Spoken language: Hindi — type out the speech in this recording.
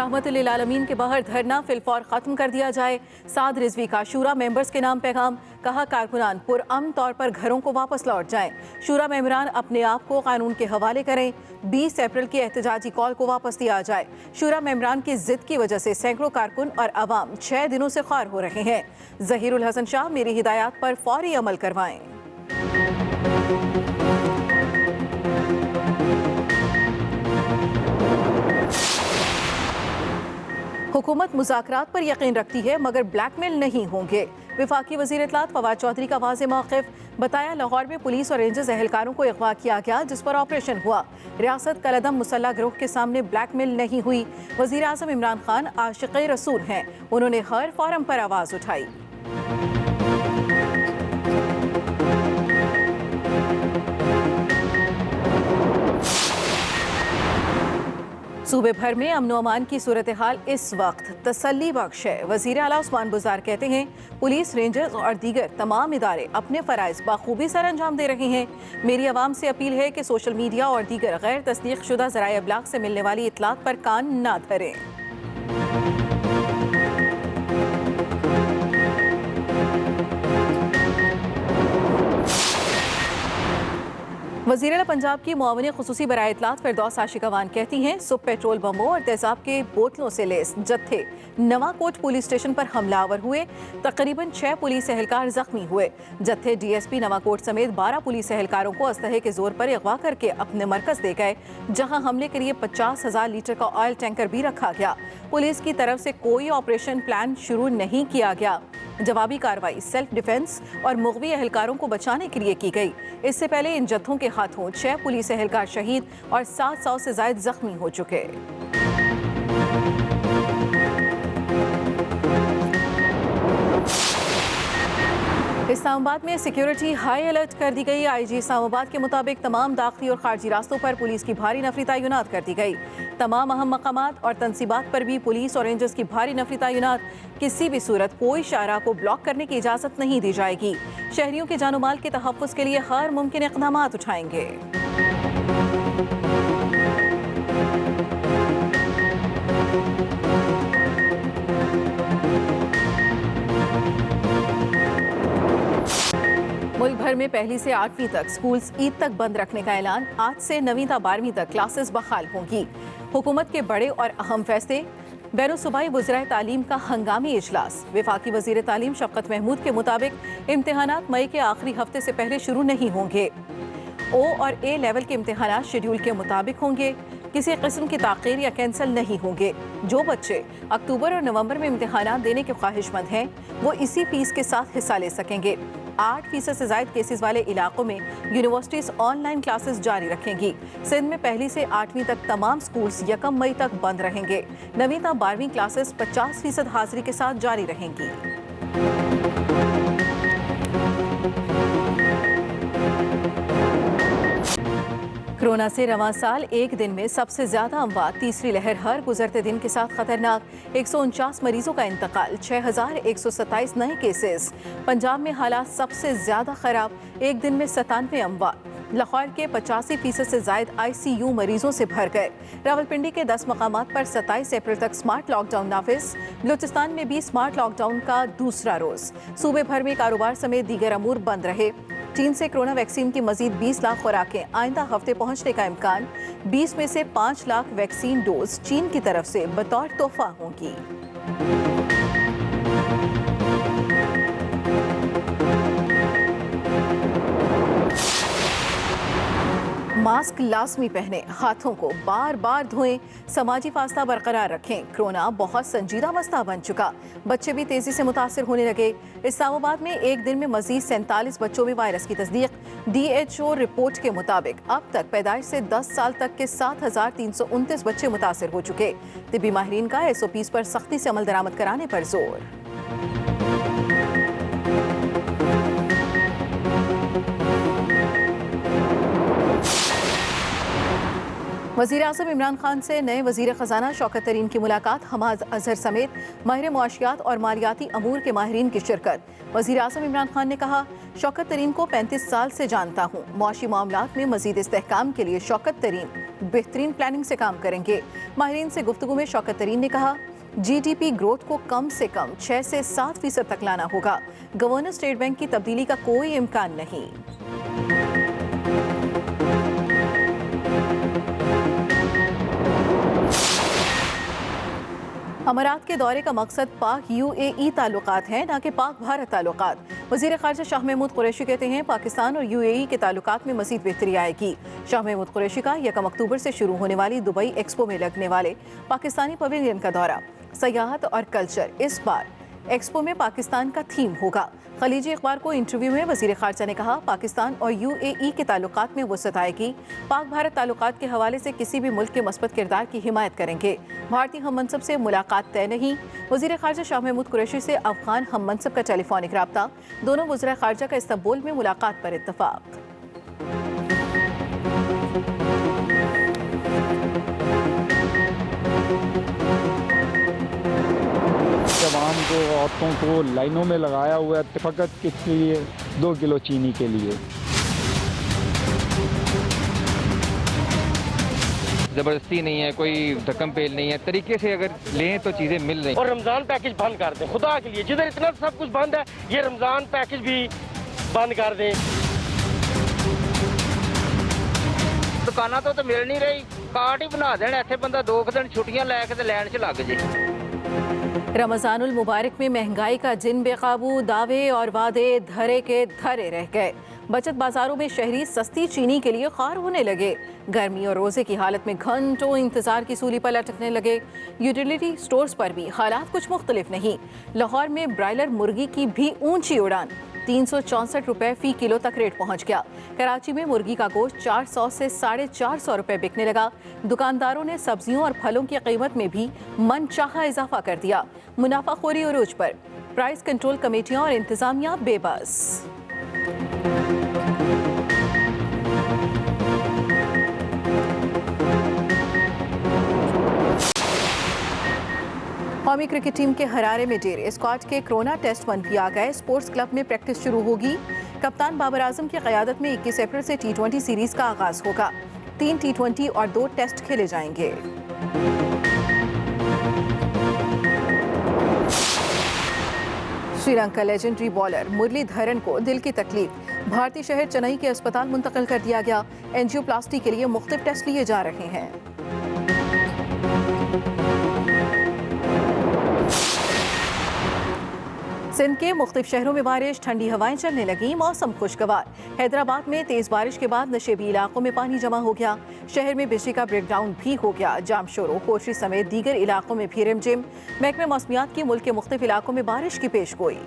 रहमतुल्लिल आलमीन के बाहर धरना फिलफौर खत्म कर दिया जाए। साद रिजवी का शूरा मेंबर्स के नाम पैगाम। कहा कारकुनान पुरअमन तौर पर घरों को वापस लौट जाएं। शूरा मेंबरान अपने आप को कानून के हवाले करें। 20 अप्रैल की एहतजाजी कॉल को वापस लिया जाए। शूरा मेंबरान की जिद की वजह से सैकड़ों कारकुन और अवाम 6 दिनों से ख्वार हो रहे हैं। जहीरुल हसन शाह मेरी हिदायत पर फौरी अमल करवाएं। हुकूमत मुज़ाकरात पर यकीन रखती है मगर ब्लैकमेल नहीं होंगे। विफाकी वज़ीर इत्तलात फवाद चौधरी का वाज़ेह मौक़िफ़। बताया लाहौर में पुलिस और रेंजर्स एहलकारों को अगवा किया गया जिस पर ऑपरेशन हुआ। रियासत कलअदम मुसल्लह गिरोह के सामने ब्लैकमेल नहीं हुई। वज़ीर आज़म इमरान खान आशिक़े रसूल हैं। उन्होंने हर फोरम पर आवाज़ उठाई। सूबे भर में अमन अमान की सूरत हाल इस वक्त तसल्ली बख्श है। वज़ीर आला उस्मान बुज़दार कहते हैं पुलिस, रेंजर्स और दीगर तमाम इदारे अपने फ़राइज़ बाखूबी सर अंजाम दे रहे हैं। मेरी आवाम से अपील है कि सोशल मीडिया और दीगर गैर तस्दीक शुदा ज़राए इब्लाग से मिलने वाली इत्तलात पर कान ना धरें। वज़ीर आला पंजाब की मुआविन ख़ुसूसी बराए इत्तलात फिरदौस आशिकवान कहती हैं सुब पेट्रोल बमों और तेज़ाब के बोतलों से लेस जत्थे नवाकोट पुलिस स्टेशन पर हमलावर हुए। तकरीबन 6 पुलिस एहलकार जख्मी हुए। जत्थे DSP नवाकोट समेत 12 पुलिस एहलकारों को असलहे के जोर पर अगवा करके अपने मरकज ले गए, जहां हमले के लिए 50,000 लीटर का ऑयल टैंकर भी रखा गया। पुलिस की तरफ से कोई ऑपरेशन प्लान शुरू नहीं किया गया। जवाबी कार्रवाई सेल्फ डिफेंस और मुग़वी एहलकारों को बचाने के लिए की गई। इससे पहले इन जत्थों के हाथों 6 पुलिस एहलकार शहीद और 700 से ज़ायद जख्मी हो चुके। इस्लामाबाद में सिक्योरिटी हाई अलर्ट कर दी गई। IG इस्लामाबाद के मुताबिक तमाम दाखिली और खारजी रास्तों पर पुलिस की भारी नफरी तैनात कर दी गई। तमाम अहम मकामात और तनसीबात पर भी पुलिस और रेंजर्स की भारी नफरी तैनात। किसी भी सूरत कोई शाहराह को ब्लॉक करने की इजाज़त नहीं दी जाएगी। शहरियों के जानो माल के तहफ़्फ़ुज़ के लिए हर मुमकिन इक़दाम उठाएंगे। मुल्क भर में पहली से 8वीं तक स्कूल्स ईद तक बंद रखने का ऐलान। आज से 9वीं से 12वीं तक क्लासेस बहाल होंगी। हुकूमत के बड़े और अहम फैसले। बैरून सूबाई वज़राए तालीम का हंगामी इजलास। वफाकी वज़ीर तालीम शफ़क़त महमूद के मुताबिक इम्तिहानात मई के आखिरी हफ्ते से पहले शुरू नहीं होंगे। O और A लेवल के इम्तिहानात शेड्यूल के मुताबिक होंगे। किसी किस्म की ताख़ीर या कैंसिल नहीं होंगे। जो बच्चे अक्टूबर और नवंबर में इम्तिहानात देने के ख्वाहिशमंद हैं वो इसी फीस के साथ हिस्सा ले सकेंगे। 8% से ज़ायद केसेस वाले इलाकों में यूनिवर्सिटीज़ ऑनलाइन क्लासेस जारी रखेंगी। सिंध में पहली से 8वीं तक तमाम स्कूल्स 1 मई तक बंद रहेंगे। 9वीं से 12वीं क्लासेस 50% हाजिरी के साथ जारी रहेंगी। कोरोना से रवां साल एक दिन में सबसे ज्यादा अमवात। तीसरी लहर हर गुजरते दिन के साथ खतरनाक। 149 मरीजों का इंतकाल। 6127 नए केसेस। पंजाब में हालात सबसे ज्यादा खराब। एक दिन में 97 अमवात। लाहौर के 85% से जायद ICU मरीजों से भर गए। रावलपिंडी के 10 मकामात पर 27 अप्रैल तक स्मार्ट लॉकडाउन नाफिज। बलूचिस्तान में भी स्मार्ट लॉकडाउन का दूसरा रोज। सूबे भर में कारोबार समेत दीगर अमूर बंद रहे। चीन से कोरोना वैक्सीन की मजीद 20 लाख खुराकें आइंदा हफ्ते पहुंचने का इम्कान। 20 में से 5 लाख वैक्सीन डोज चीन की तरफ से बतौर तोहफा होंगी। मास्क लाजमी पहने, हाथों को बार बार धोएं, समाजी फासला बरकरार रखें। कोरोना बहुत संजीदा मसला बन चुका। बच्चे भी तेजी से मुतासर होने लगे। इस्लामाबाद में एक दिन में मजीद 47 बच्चों में वायरस की तस्दीक। DHO रिपोर्ट के मुताबिक अब तक पैदाइश से 10 साल तक के 7329 बच्चे मुतासर हो चुके। तिब्बी माहिरीन का SOPs पर सख्ती से अमल दरामद कराने पर जोर। वज़ीर आज़म इमरान खान से नए वज़ीर ख़जाना शौकत तरीन की मुलाकात, हमाद अजहर समेत माहिर मुआशियात और मालियाती अमूर के माहिरीन की शिरकत। वज़ीर आज़म इमरान खान ने कहा, शौकत तरीन को 35 साल से जानता हूँ। मुआशी मामलात में मज़ीद इस्तेहकाम के लिए शौकत तरीन बेहतरीन प्लानिंग से काम करेंगे। माहिरीन से गुफ्तगू में शौकत तरीन ने कहा, GDP ग्रोथ को कम से कम 6 से 7% तक लाना होगा। गवर्नर स्टेट बैंक की तब्दीली का कोई इम्कान नहीं। अमारात के दौरे का मकसद पाक UAE ताल्लुकात हैं, न कि पाक भारत ताल्लुकात। वज़ीर ख़ारजा शाह महमूद कुरैशी कहते हैं, पाकिस्तान और UAE के ताल्लुकात में मज़ीद बेहतरी आएगी। शाह महमूद कुरैशी का 1 अक्टूबर से शुरू होने वाली दुबई एक्सपो में लगने वाले पाकिस्तानी पवेलियन का दौरा। सयाहत और कल्चर इस बार एक्सपो में पाकिस्तान का थीम होगा। खलीजी अखबार को इंटरव्यू में वज़ीर ख़ारजा ने कहा, पाकिस्तान और UAE के ताल्लुकात में वसअत आएगी। पाक भारत ताल्लुकात के हवाले से किसी भी मुल्क के मस्बत किरदार की हिमायत करेंगे। भारतीय हम मनसब से मुलाकात तय नहीं। वज़ीर ख़ारजा शाह महमूद कुरैशी से अफ़गान हम मनसब का टेलीफोनिक रब्ता। दोनों वज़ीर ख़ारजा का इस्तांबुल में मुलाकात पर इत्तफ़ाक़। जवान को, औरतों को लाइनों में लगाया हुआ है फ़कत किस लिए? 2 किलो चीनी के लिए। ज़बरदस्ती नहीं है, कोई धक्कम पेल नहीं है, तरीके से अगर लें तो चीज़ें मिल रही। और रमज़ान पैकेज बंद कर दें, खुदा के लिए। जिधर इतना सब कुछ बंद है, ये रमज़ान पैकेज भी बंद कर दें। दुकाना तो मिल नहीं रही, कार्ड ही बना देना, ऐसे बंदा 2 दिन छुट्टियां लैके लैन च लग जे। रमज़ानुल मुबारक में महंगाई का जिन बेकाबू, दावे और वादे धरे के धरे रह गए। बचत बाजारों में शहरी सस्ती चीनी के लिए ख़ार होने लगे। गर्मी और रोज़े की हालत में घंटों इंतज़ार की सूली पर लटकने लगे। यूटिलिटी स्टोर्स पर भी हालात कुछ मुख्तलिफ नहीं। लाहौर में ब्रायलर मुर्गी की भी ऊंची उड़ान, 364 रुपये फ़ी किलो तक रेट पहुंच गया। कराची में मुर्गी का गोश्त 400 से 450 रुपये बिकने लगा। दुकानदारों ने सब्जियों और फलों की कीमत में भी मनचाहा इजाफा कर दिया। मुनाफाखोरी उरूज पर, प्राइस कंट्रोल कमेटियां और इंतजामिया बेबस। कौमी क्रिकेट टीम के हरारे में डेरे स्क्वाड के कोरोना टेस्ट 1 भी आ गए। स्पोर्ट्स क्लब में प्रैक्टिस शुरू होगी। कप्तान बाबर आजम की क़यादत में 21 अप्रैल से T20 सीरीज़ का आगाज़ होगा। 3 T20 और 2 टेस्ट खेले जाएंगे। श्रीलंका लेजेंडरी बॉलर मुरलीधरन को दिल की तकलीफ, भारतीय शहर चेन्नई के अस्पताल मुंतकिल कर दिया गया। एंजियोप्लास्टी के लिए मुख्तलिफ टेस्ट लिए जा रहे हैं। सिंध के मुख्तलिफ शहरों में बारिश, ठंडी हवाएं चलने लगी, मौसम खुशगवार। हैदराबाद में तेज बारिश के बाद नशेबी इलाकों में पानी जमा हो गया। शहर में बिजली का ब्रेकडाउन भी हो गया। जाम शोरों, कोठरी समेत दीगर इलाकों में भी रिमझिम। महकमे मौसमियात की मुल्क के मुख्तलिफ इलाकों में बारिश की पेशगोई।